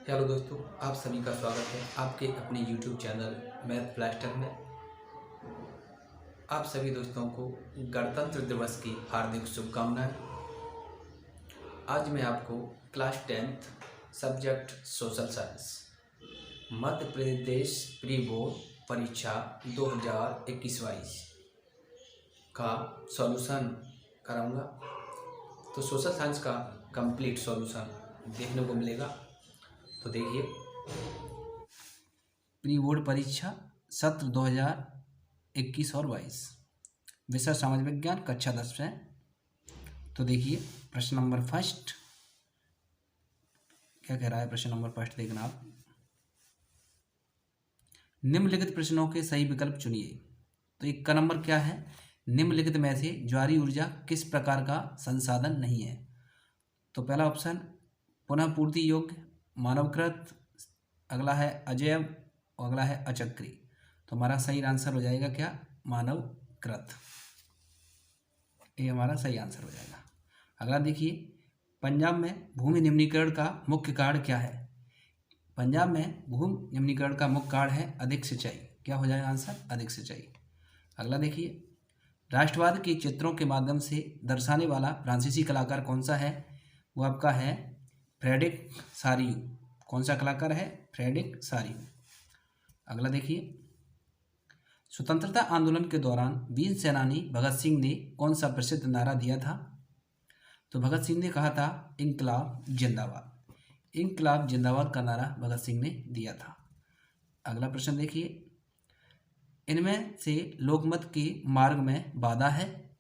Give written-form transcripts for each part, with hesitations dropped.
Hello दोस्तों, आप सभी का स्वागत है आपके अपने YouTube चैनल मैथ ब्लास्टर में। आप सभी दोस्तों को गणतंत्र दिवस की हार्दिक शुभकामनाएं। आज मैं आपको class 10th subject social science Madhya Pradesh pre board परीक्षा 2021-22 का सॉल्यूशन कराऊंगा। तो सोशल साइंस का कंप्लीट सॉल्यूशन देखने को मिलेगा। तो देखिए, प्री बोर्ड परीक्षा सत्र 2021 और 22, विषय समाज विज्ञान, कक्षा 10 में। तो देखिए प्रश्न नंबर फर्स्ट क्या कह रहा है। प्रश्न नंबर फर्स्ट देखना आप, निम्नलिखित प्रश्नों के सही विकल्प चुनिए। तो एक का नंबर क्या है, निम्नलिखित में से ज्वारीय ऊर्जा किस प्रकार का संसाधन नहीं है। तो पहला ऑप्शन पुनः पूर्ति योग्य, मानवकृत, अगला है अजैव और अगला है अचक्री। तो हमारा सही आंसर हो जाएगा क्या, मानवकृत। ये हमारा सही आंसर हो जाएगा। अगला देखिए, पंजाब में भूमि निम्नीकरण का मुख्य कारण क्या है। पंजाब में भूमि निम्नीकरण का मुख्य कारण है अधिक सिंचाई। क्या हो जाएगा आंसर, अधिक सिंचाई। अगला देखिए, राष्ट्रवाद के चित्रों के माध्यम से दर्शाने वाला फ्रांसीसी कलाकार कौन सा है। वो आपका है फ्रेडरिक सारियू। कौन सा कलाकार है, फ्रेडरिक सारियू। अगला देखिए, स्वतंत्रता आंदोलन के दौरान वीर सेनानी भगत सिंह ने कौन सा प्रसिद्ध नारा दिया था। तो भगत सिंह ने कहा था इंकलाब जिंदाबाद। इंकलाब जिंदाबाद का नारा भगत सिंह ने दिया था। अगला प्रश्न देखिए, इनमें से लोकमत के मार्ग में बाधा है।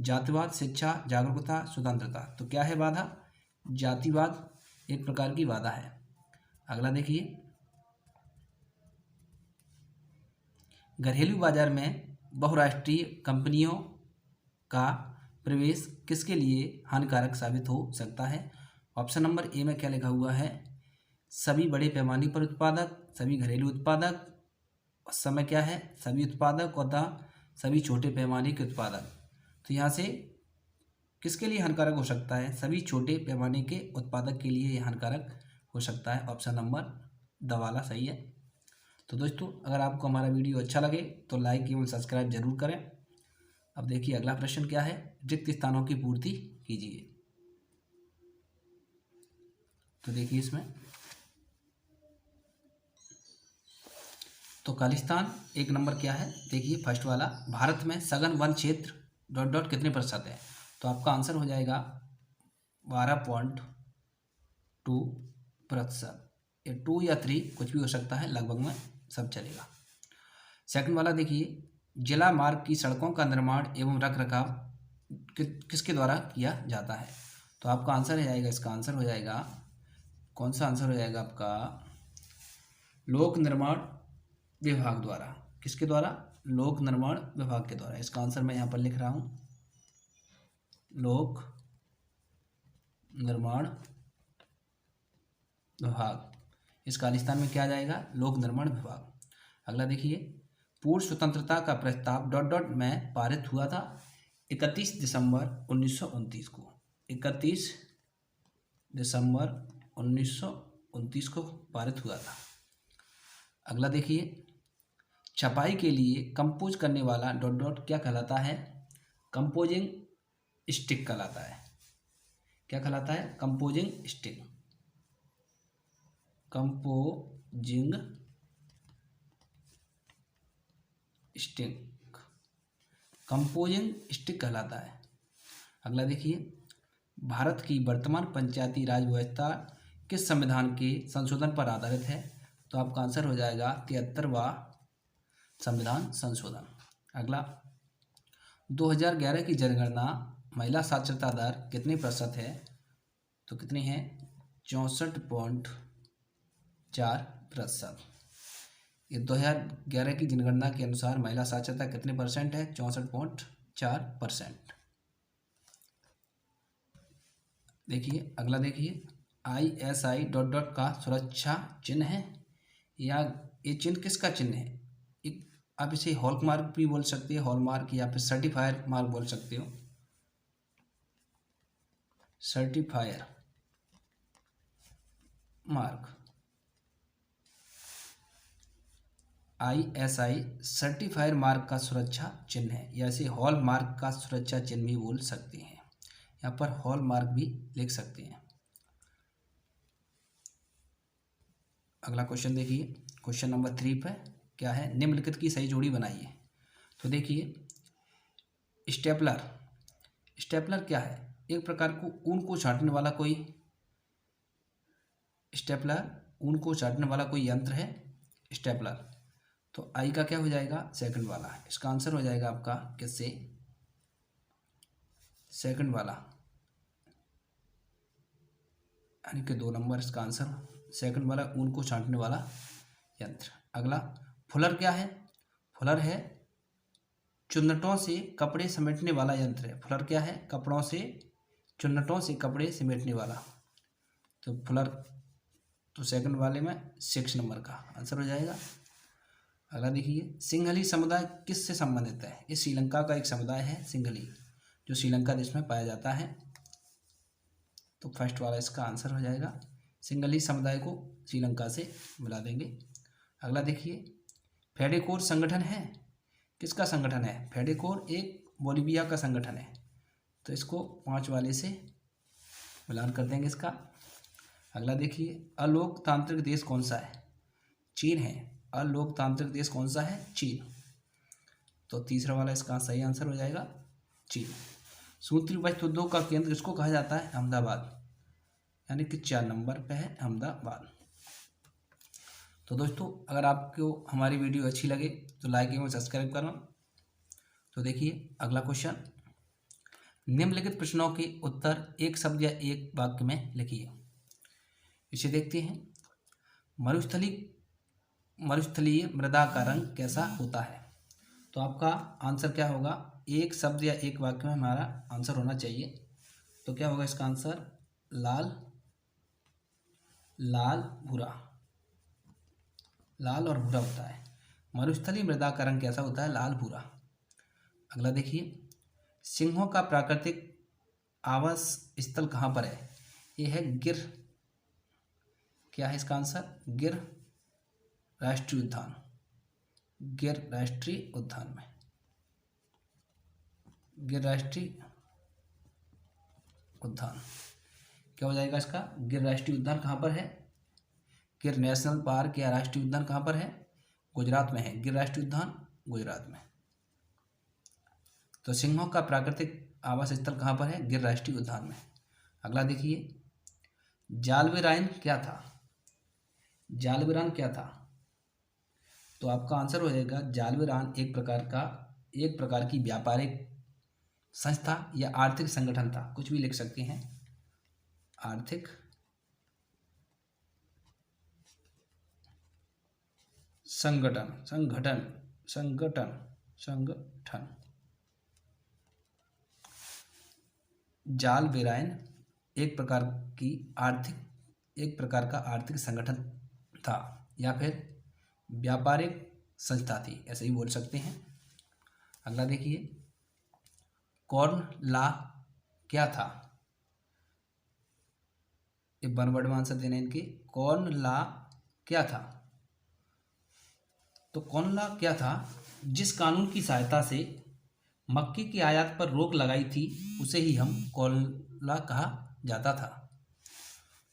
जातिवाद, शिक्षा, जागरूकता, स्वतंत्रता। तो क्या है बाधा, जातिवाद एक प्रकार की बाधा है। अगला देखिए, घरेलू बाजार में बहुराष्ट्रीय कंपनियों का प्रवेश किसके लिए हानिकारक साबित हो सकता है। ऑप्शन नंबर ए में क्या लिखा हुआ है, सभी बड़े पैमाने पर उत्पादक, सभी घरेलू उत्पादक, समय क्या है, सभी उत्पादक और सभी छोटे पैमाने के उत्पादक। तो यहाँ से किसके लिए हानिकारक हो सकता है, सभी छोटे पैमाने के उत्पादक के लिए यह हानिकारक हो सकता है। ऑप्शन नंबर द वाला सही है। तो दोस्तों, अगर आपको हमारा वीडियो अच्छा लगे तो लाइक एवं सब्सक्राइब जरूर करें। अब देखिए अगला प्रश्न क्या है, रिक्त स्थानों की पूर्ति कीजिए। तो देखिए इसमें, तो खालिस्तान एक नंबर क्या है, देखिए फर्स्ट वाला, भारत में सघन वन क्षेत्र डॉट डॉट कितने प्रतिशत है। तो आपका आंसर हो जाएगा 12.2%। ये 2 या 3 कुछ भी हो सकता है, लगभग में सब चलेगा। सेकंड वाला देखिए, जिला मार्ग की सड़कों का निर्माण एवं रख रखाव किसके द्वारा किया जाता है। तो आपका आंसर हो जाएगा, इसका आंसर हो जाएगा, कौन सा आंसर हो जाएगा आपका, लोक निर्माण विभाग द्वारा। किसके द्वारा, लोक निर्माण विभाग के द्वारा। इसका आंसर मैं यहाँ पर लिख रहा हूँ, लोक निर्माण विभाग। इस खालिस्तान में क्या आ जाएगा, लोक निर्माण विभाग। अगला देखिए, पूर्व स्वतंत्रता का प्रस्ताव डॉट डॉट में पारित हुआ था 31 दिसंबर 1929 को। 31 दिसंबर 1929 को पारित हुआ था। अगला देखिए, छपाई के लिए कंपोज करने वाला डॉट डॉट क्या कहलाता है, कंपोजिंग स्टिक कहलाता है। क्या कहलाता है, composing stick. Composing stick, composing stick कहलाता है। अगला देखिए, भारत की वर्तमान पंचायती राज व्यवस्था किस संविधान के संशोधन पर आधारित है। तो आपका आंसर हो जाएगा 73वां संविधान संशोधन। अगला, 2011 की जनगणना महिला साक्षरता दर कितने प्रतिशत है। तो कितनी है, 64.4%। ये 2011 की जनगणना के अनुसार महिला साक्षरता कितने परसेंट है, 64.4%। देखिए अगला देखिए, ISI डॉट डॉट का सुरक्षा चिन्ह है, या ये चिन्ह किसका चिन्ह है। एक आप इसे हॉलमार्क भी बोल सकते हैं, हॉलमार्क, या फिर सर्टिफायर मार्क बोल सकते हो, सर्टिफायर मार्क। ISI सर्टिफायर मार्क का सुरक्षा चिन्ह है, या इसे हॉल मार्क का सुरक्षा चिन्ह भी बोल सकते हैं। यहाँ पर हॉल मार्क भी लिख सकते हैं। अगला क्वेश्चन देखिए, क्वेश्चन नंबर 3 पर क्या है, निम्नलिखित की सही जोड़ी बनाइए। तो देखिए स्टेपलर, स्टेपलर क्या है, एक प्रकार को ऊन को छांटने वाला कोई स्टेपलर, ऊन को छांटने वाला कोई यंत्र है स्टेपलर। तो आई का क्या हो जाएगा, सेकंड वाला। इसका आंसर हो जाएगा आपका किससे, सेकंड वाला, यानी कि 2 नंबर इसका आंसर सेकंड वाला, ऊन को छांटने वाला यंत्र। अगला फुलर क्या है, फुलर है चुन्नटों से कपड़े समेटने वाला यंत्र है। फुलर क्या है, कपड़ों से, चुन्नटों से कपड़े समेटने वाला। तो फुलर तो सेकंड वाले में 6 नंबर का आंसर हो जाएगा। अगला देखिए, सिंहली समुदाय किससे संबंधित है। ये श्रीलंका का एक समुदाय है सिंहली, जो श्रीलंका देश में पाया जाता है। तो फर्स्ट वाला इसका आंसर हो जाएगा, सिंहली समुदाय को श्रीलंका से मिला देंगे। अगला देखिए, फेडेकोर संगठन है, किसका संगठन है, फेडेकोर एक बोलिविया का संगठन है। तो इसको 5 वाले से मिलान कर देंगे इसका। अगला देखिए, अलोकतांत्रिक देश कौन सा है, चीन है। अलोकतांत्रिक देश कौन सा है, चीन। तो तीसरा वाला इसका सही आंसर हो जाएगा चीन। सूती वस्त्र उद्योग का केंद्र किसको कहा जाता है, अहमदाबाद, यानी कि 4 नंबर पे है अहमदाबाद। तो दोस्तों अगर आपको हमारी वीडियो अच्छी लगे तो लाइक एवं सब्सक्राइब करना। तो देखिए अगला क्वेश्चन, निम्नलिखित प्रश्नों के उत्तर एक शब्द या एक वाक्य में लिखिए। इसे देखते हैं। मरुस्थलीय मृदा का रंग कैसा होता है। तो आपका आंसर क्या होगा, एक शब्द या एक वाक्य में हमारा आंसर होना चाहिए। तो क्या होगा इसका आंसर, लाल, लाल भूरा, लाल और भूरा होता है। मरुस्थलीय मृदा का रंग कैसा होता है, लाल भूरा। अगला देखिए, सिंहों का प्राकृतिक आवास स्थल कहाँ पर है। ये है गिर, क्या है इसका आंसर, गिर राष्ट्रीय उद्यान, गिर राष्ट्रीय उद्यान में, गिर राष्ट्रीय उद्यान क्या हो जाएगा इसका, गिर राष्ट्रीय उद्यान कहाँ पर है, गिर नेशनल पार्क या राष्ट्रीय उद्यान कहाँ पर है, गुजरात में है, गिर राष्ट्रीय उद्यान गुजरात में। तो सिंहों का प्राकृतिक आवास स्थल कहाँ पर है, गिर राष्ट्रीय उद्यान में। अगला देखिए, जालविरायन क्या था, जालविरान क्या था। तो आपका आंसर हो जाएगा, जालविरान एक प्रकार की व्यापारिक संस्था या आर्थिक संगठन था, कुछ भी लिख सकते हैं, आर्थिक संगठन, संगठन, संगठन, संगठन। जालविरायन एक प्रकार का आर्थिक संगठन था या फिर व्यापारिक संस्था थी, ऐसे ही बोल सकते हैं। अगला देखिए, कॉर्न लॉ क्या था। एक वन वर्ड में आंसर देने इनके, कॉर्न लॉ क्या था। तो कॉर्न लॉ क्या था, जिस कानून की सहायता से मक्के की आयात पर रोक लगाई थी उसे ही हम कॉर्न लॉ कहा जाता था।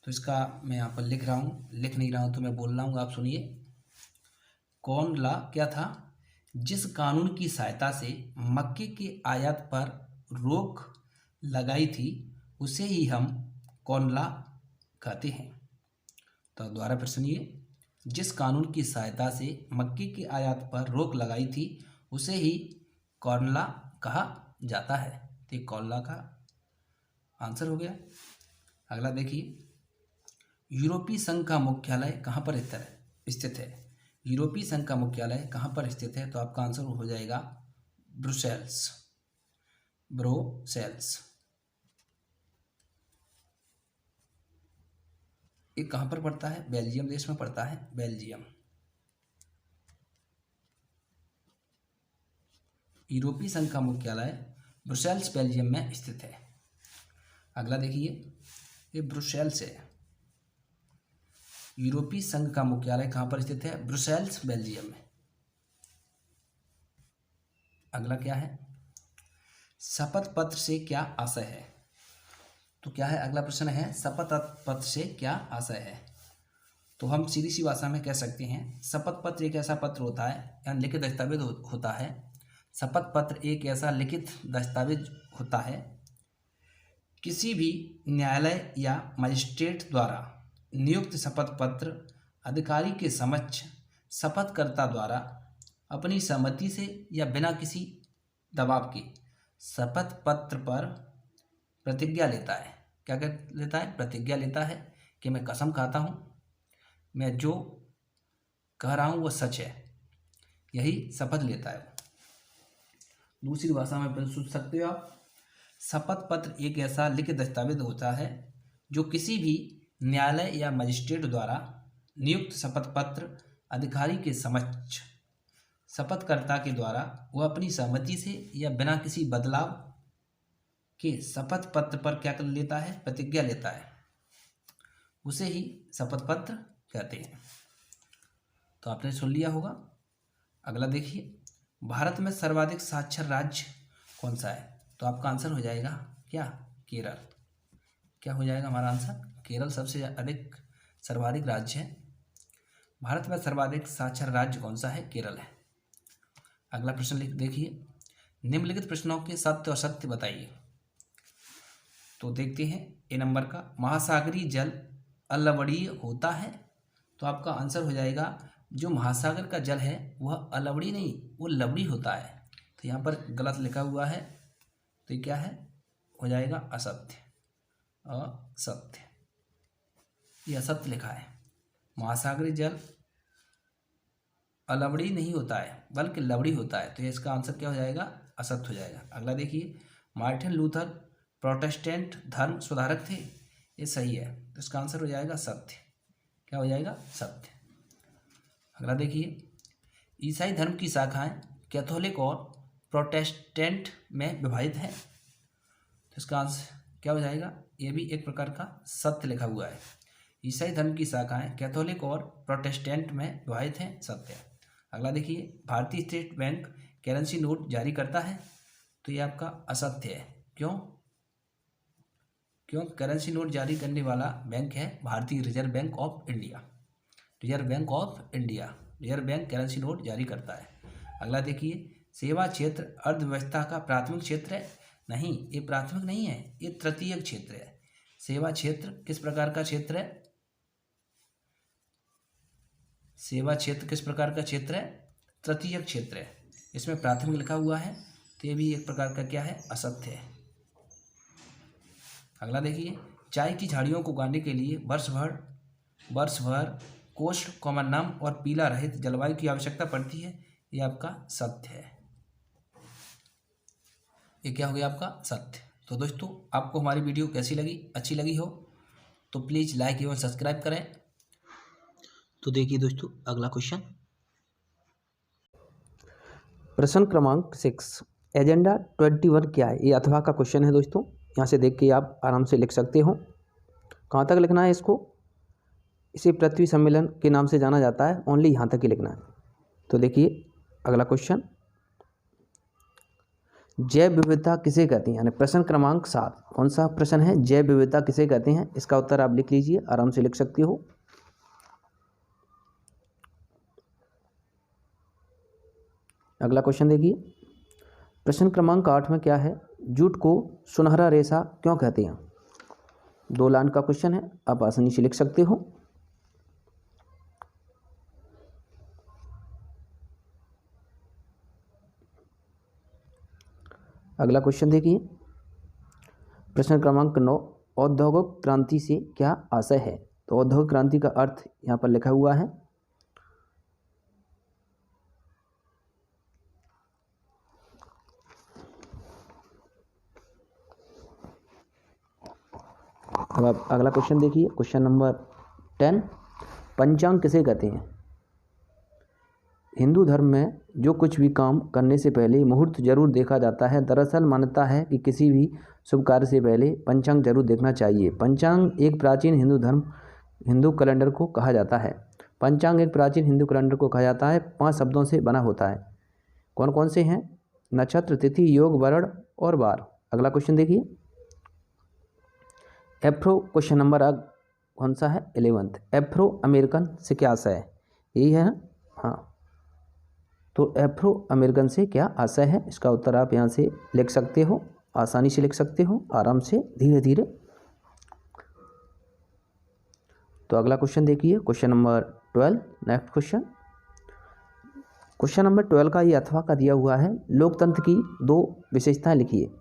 तो इसका मैं यहाँ पर लिख रहा हूँ, लिख नहीं रहा हूँ तो मैं बोल रहा हूँ, आप सुनिए। कॉर्न लॉ क्या था, जिस कानून की सहायता से मक्के की आयात पर रोक लगाई थी उसे ही हम कॉर्न लॉ कहते हैं। तो दोबारा फिर सुनिए, जिस कानून की सहायता से मक्के की आयात पर रोक लगाई थी उसे ही कॉर्न लॉ कहा जाता है। तो कॉर्न लॉ का आंसर हो गया। अगला देखिए, यूरोपीय संघ का मुख्यालय कहाँ पर स्थित है। यूरोपीय संघ का मुख्यालय कहाँ पर स्थित है। तो आपका आंसर हो जाएगा ब्रुसेल्स, ब्रुसेल्स। ये कहाँ पर पड़ता है, बेल्जियम देश में पड़ता है, बेल्जियम। यूरोपीय संघ का मुख्यालय ब्रुसेल्स बेल्जियम में स्थित है। अगला देखिए, ये ब्रुसेल्स है। यूरोपीय संघ का मुख्यालय कहाँ पर स्थित है, ब्रुसेल्स बेल्जियम में। अगला क्या है, शपथ पत्र से क्या आशय है। तो क्या है, अगला प्रश्न है शपथ पत्र से क्या आशय है। तो हम सीधी सी भाषा में कह सकते हैं, शपथ पत्र एक ऐसा पत्र होता है या लिखित दस्तावेज होता है। शपथ पत्र एक ऐसा लिखित दस्तावेज होता है किसी भी न्यायालय या मजिस्ट्रेट द्वारा नियुक्त शपथ पत्र अधिकारी के समक्ष शपथकर्ता द्वारा अपनी सहमति से या बिना किसी दबाव के शपथ पत्र पर प्रतिज्ञा लेता है। क्या कर लेता है, प्रतिज्ञा लेता है कि मैं कसम खाता हूँ, मैं जो कह रहा हूँ वो सच है, यही शपथ लेता है। दूसरी भाषा में सोच सकते हो आप, शपथ पत्र एक ऐसा लिखित दस्तावेज होता है जो किसी भी न्यायालय या मजिस्ट्रेट द्वारा नियुक्त शपथ पत्र अधिकारी के समक्ष शपथकर्ता के द्वारा वह अपनी सहमति से या बिना किसी बदलाव के शपथ पत्र पर क्या कर लेता है, प्रतिज्ञा लेता है, उसे ही शपथ पत्र कहते हैं। तो आपने सुन लिया होगा। अगला देखिए, भारत में सर्वाधिक साक्षर राज्य कौन सा है। तो आपका आंसर हो जाएगा क्या, केरल। क्या हो जाएगा हमारा आंसर, केरल सबसे अधिक सर्वाधिक राज्य है। भारत में सर्वाधिक साक्षर राज्य कौन सा है, केरल है। अगला प्रश्न देखिए, निम्नलिखित प्रश्नों के सत्य और असत्य बताइए। तो देखते हैं ए नंबर का, महासागरीय जल अलवणीय होता है। तो आपका आंसर हो जाएगा, जो महासागर का जल है वह अलवणीय नहीं, वो लवणीय होता है। तो यहाँ पर गलत लिखा हुआ है, तो ये क्या है, हो जाएगा असत्य। असत्य, ये असत्य लिखा है। महासागरीय जल अलवणीय नहीं होता है बल्कि लवणीय होता है। तो ये इसका आंसर क्या हो जाएगा, असत्य हो जाएगा। अगला देखिए, मार्टिन लूथर प्रोटेस्टेंट धर्म सुधारक थे। ये सही है, तो इसका आंसर हो जाएगा सत्य। क्या हो जाएगा, सत्य। अगला देखिए, ईसाई धर्म की शाखाएं कैथोलिक और प्रोटेस्टेंट में विभाजित हैं। तो इसका आंसर क्या हो जाएगा, ये भी एक प्रकार का सत्य लिखा हुआ है। ईसाई धर्म की शाखाएं कैथोलिक और प्रोटेस्टेंट में विभाजित हैं, सत्य। अगला देखिए, भारतीय स्टेट बैंक करेंसी नोट जारी करता है। तो ये आपका असत्य है। क्यों, करेंसी नोट जारी करने वाला बैंक है भारतीय reserve bank of India. Reserve bank of India, reserve bank currency note जारी करता है। अगला देखिए, सेवा क्षेत्र अर्थव्यवस्था का प्राथमिक क्षेत्र है। नहीं, ये प्राथमिक नहीं है, ये तृतीयक क्षेत्र है। सेवा क्षेत्र किस प्रकार का क्षेत्र है, सेवा क्षेत्र किस प्रकार का क्षेत्र है, तृतीयक क्षेत्र है। इसमें प्राथमिक लिखा हुआ है, तो ये भी एक प्रकार का क्या है, असत्य है। अगला देखिए, चाय की झाड़ियों को उगाने के लिए वर्ष भर कोष्ठ कॉमन और पीला रहित जलवायु की आवश्यकता पड़ती है। ये आपका सत्य है। ये क्या हो गया आपका, सत्य। तो दोस्तों, आपको हमारी वीडियो कैसी लगी, अच्छी लगी हो तो प्लीज़ लाइक एवं सब्सक्राइब करें। तो देखिए दोस्तों, अगला क्वेश्चन, प्रश्न क्रमांक 6, एजेंडा 21 क्या है। ये अथवा का क्वेश्चन है दोस्तों, यहाँ से देख के आप आराम से लिख सकते हो। कहाँ तक लिखना है इसको, इसे पृथ्वी सम्मेलन के नाम से जाना जाता है, ओनली यहाँ तक ही लिखना है। तो देखिए अगला क्वेश्चन, जैव विविधता किसे कहते हैं। यानी प्रश्न क्रमांक 7 कौन सा प्रश्न है, जैव विविधता किसे कहते हैं। इसका उत्तर आप लिख लीजिए, आराम से लिख सकते हो। अगला क्वेश्चन देखिए, प्रश्न क्रमांक 8 में क्या है, जूट को सुनहरा रेशा क्यों कहते हैं। 2 लाइन का क्वेश्चन है, आप आसानी से लिख सकते हो। अगला क्वेश्चन देखिए, प्रश्न क्रमांक 9, औद्योगिक क्रांति से क्या आशय है। तो औद्योगिक क्रांति का अर्थ यहाँ पर लिखा हुआ है। अब आप अगला क्वेश्चन देखिए, क्वेश्चन नंबर 10, पंचांग किसे कहते हैं। हिंदू धर्म में जो कुछ भी काम करने से पहले मुहूर्त जरूर देखा जाता है। दरअसल मान्यता है कि किसी भी शुभ कार्य से पहले पंचांग जरूर देखना चाहिए। पंचांग एक प्राचीन हिंदू कैलेंडर को कहा जाता है। पंचांग एक प्राचीन हिंदू कैलेंडर को कहा जाता है, 5 शब्दों से बना होता है। कौन कौन से हैं, नक्षत्र, तिथि, योग, वर्ण और वार। अगला क्वेश्चन देखिए, एफ्रो क्वेश्चन नंबर कौन सा है? 11th। एफ्रो अमेरिकन से क्या आशय है? यही है ना? हाँ, तो एफ्रो अमेरिकन से क्या आशय है? इसका उत्तर आप यहाँ से लिख सकते हो, आसानी से लिख सकते हो, आराम से, धीरे धीरे। तो अगला क्वेश्चन देखिए, question number 12। Next question, question number 12 का ये अथवा का दिया हुआ है, लोकतंत्र की 2 विशेषताएं लिखिए।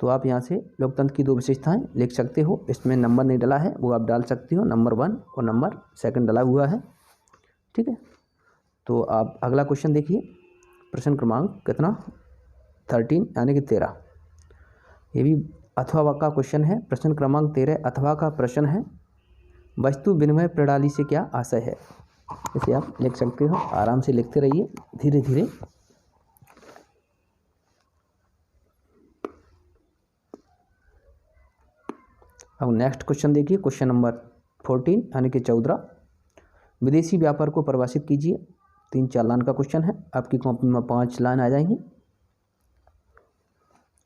तो आप यहाँ से लोकतंत्र की 2 विशेषताएं लिख सकते हो। इसमें नंबर नहीं डला है, वो आप डाल सकते हो, नंबर 1 और नंबर 2 डला हुआ है। ठीक है, तो आप अगला क्वेश्चन देखिए, प्रश्न क्रमांक कितना? 13 यानी कि 13। ये भी अथवा का क्वेश्चन है। प्रश्न क्रमांक 13 अथवा का प्रश्न है, वस्तु विनिमय प्रणाली से क्या आशय है? इसे आप लिख सकते हो, आराम से लिखते रहिए, धीरे धीरे। अब नेक्स्ट क्वेश्चन देखिए, क्वेश्चन नंबर 14 यानी कि 14। विदेशी व्यापार को परिभाषित कीजिए। 3-4 लाइन का क्वेश्चन है, आपकी कॉपी में 5 लाइन आ जाएंगी।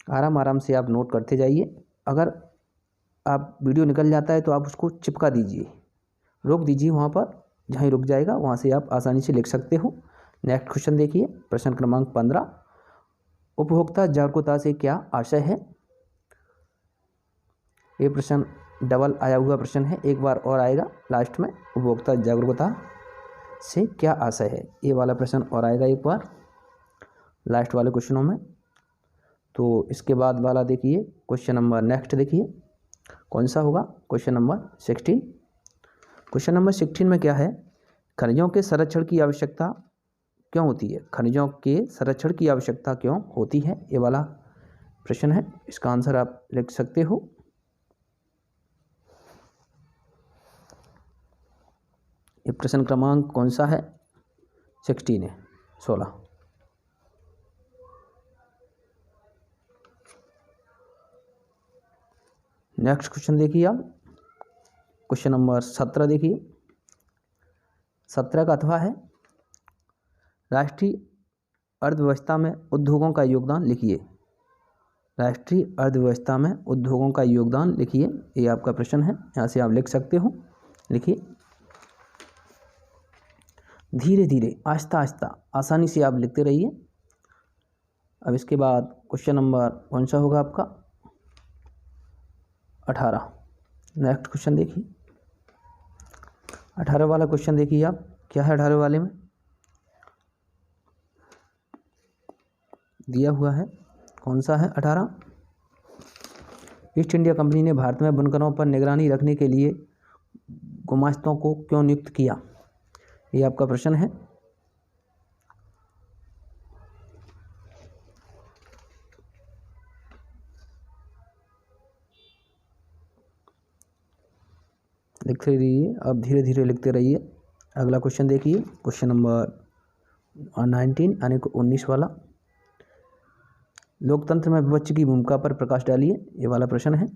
आराम आराम से आप नोट करते जाइए। अगर आप वीडियो निकल जाता है तो आप उसको चिपका दीजिए, रोक दीजिए, वहाँ पर जहाँ रुक जाएगा वहाँ से आप आसानी से लिख सकते हो। नेक्स्ट क्वेश्चन देखिए, प्रश्न क्रमांक 15। उपभोक्ता जागरूकता से क्या आशय है? ये प्रश्न डबल आया हुआ प्रश्न है, एक बार और आएगा लास्ट में। उपभोक्ता जागरूकता से क्या आशय है, ये वाला प्रश्न और आएगा एक बार लास्ट वाले क्वेश्चनों में। तो इसके बाद वाला देखिए, क्वेश्चन नंबर नेक्स्ट देखिए कौन सा होगा? Question number 16। क्वेश्चन नंबर 16 में क्या है? खनिजों के संरक्षण की आवश्यकता क्यों होती है? खनिजों के संरक्षण की आवश्यकता क्यों होती है, ये वाला प्रश्न है। इसका आंसर आप लिख सकते हो। ये प्रश्न क्रमांक कौन सा है? 16 है, 16। नेक्स्ट क्वेश्चन देखिए आप, क्वेश्चन नंबर 17 देखिए। 17 का अथवा है, राष्ट्रीय अर्थव्यवस्था में उद्योगों का योगदान लिखिए। राष्ट्रीय अर्थव्यवस्था में उद्योगों का योगदान लिखिए, ये आपका प्रश्न है। यहाँ से आप लिख सकते हो, लिखिए धीरे धीरे, आहिस्ता आहिस्ता, आसानी से आप लिखते रहिए। अब इसके बाद क्वेश्चन नंबर कौन सा होगा आपका? 18। नेक्स्ट क्वेश्चन देखिए, 18 वाला क्वेश्चन देखिए आप, क्या है 18 वाले में दिया हुआ है, कौन सा है? 18। ईस्ट इंडिया कंपनी ने भारत में बुनकरों पर निगरानी रखने के लिए गुमास्तों को क्यों नियुक्त किया, ये आपका प्रश्न है। लिखते रहिए, अब धीरे धीरे लिखते रहिए। अगला क्वेश्चन देखिए, क्वेश्चन नंबर 19 यानी कि 19 वाला, लोकतंत्र में विपक्ष की भूमिका पर प्रकाश डालिए, ये वाला प्रश्न है।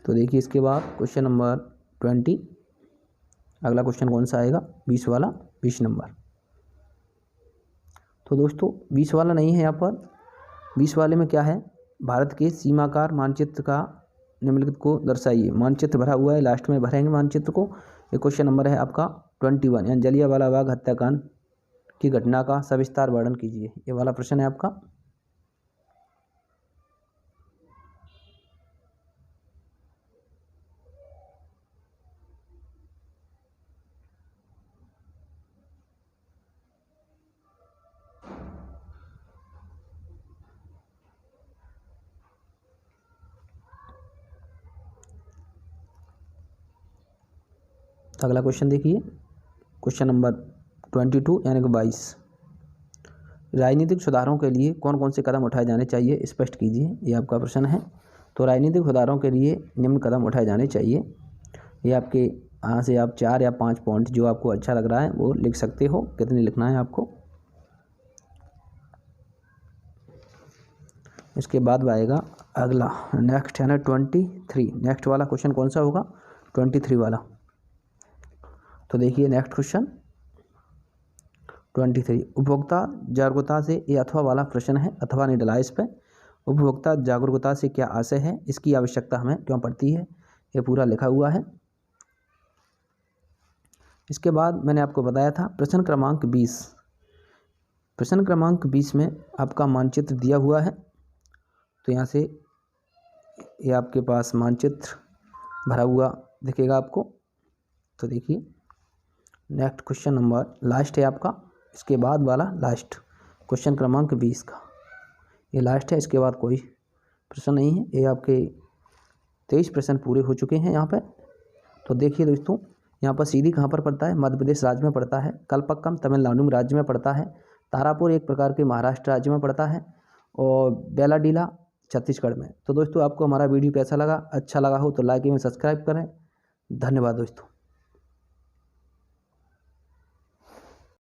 तो देखिए इसके बाद क्वेश्चन नंबर 20। अगला क्वेश्चन कौन सा आएगा? 20 वाला, 20 नंबर। तो दोस्तों 20 वाला नहीं है यहाँ पर। 20 वाले में क्या है? भारत के सीमाकार मानचित्र का निम्नलिखित को दर्शाइए। मानचित्र भरा हुआ है, लास्ट में भरेंगे मानचित्र को। ये क्वेश्चन नंबर है आपका 21, यानी जलियांवाला बाग हत्याकांड की घटना का सविस्तार वर्णन कीजिए, ये वाला प्रश्न है आपका। अगला क्वेश्चन देखिए, क्वेश्चन नंबर 22 यानी कि 22। राजनीतिक सुधारों के लिए कौन कौन से कदम उठाए जाने चाहिए, स्पष्ट कीजिए, ये आपका प्रश्न है। तो राजनीतिक सुधारों के लिए निम्न कदम उठाए जाने चाहिए। ये आपके यहाँ से आप 4 या 5 पॉइंट जो आपको अच्छा लग रहा है वो लिख सकते हो। कितने लिखना है आपको। इसके बाद आएगा अगला नेक्स्ट है ना 23। नेक्स्ट वाला क्वेश्चन कौन सा होगा? 23 वाला। तो देखिए नेक्स्ट क्वेश्चन 23। उपभोक्ता जागरूकता से ये अथवा वाला प्रश्न है, अथवा नहीं डला इस पर। उपभोक्ता जागरूकता से क्या आशय है, इसकी आवश्यकता हमें क्यों पड़ती है, ये पूरा लिखा हुआ है। इसके बाद मैंने आपको बताया था प्रश्न क्रमांक 20। प्रश्न क्रमांक 20 में आपका मानचित्र दिया हुआ है। तो यहाँ से ये आपके पास मानचित्र भरा हुआ दिखेगा आपको। तो देखिए नेक्स्ट क्वेश्चन नंबर लास्ट है आपका, इसके बाद वाला लास्ट क्वेश्चन क्रमांक 20 का ये लास्ट है। इसके बाद कोई प्रश्न नहीं है। ये आपके 23 प्रश्न पूरे हो चुके हैं यहाँ पर। तो देखिए दोस्तों, यहाँ पर सीधी कहाँ पर पड़ता है? मध्य प्रदेश राज्य में पड़ता है। कलपक्कम तमिलनाडु राज्य में पड़ता है। तारापुर एक प्रकार के महाराष्ट्र राज्य में पड़ता है। और बेलाडीला छत्तीसगढ़ में। तो दोस्तों आपको हमारा वीडियो कैसा लगा? अच्छा लगा हो तो लाइक एवं सब्सक्राइब करें। धन्यवाद दोस्तों।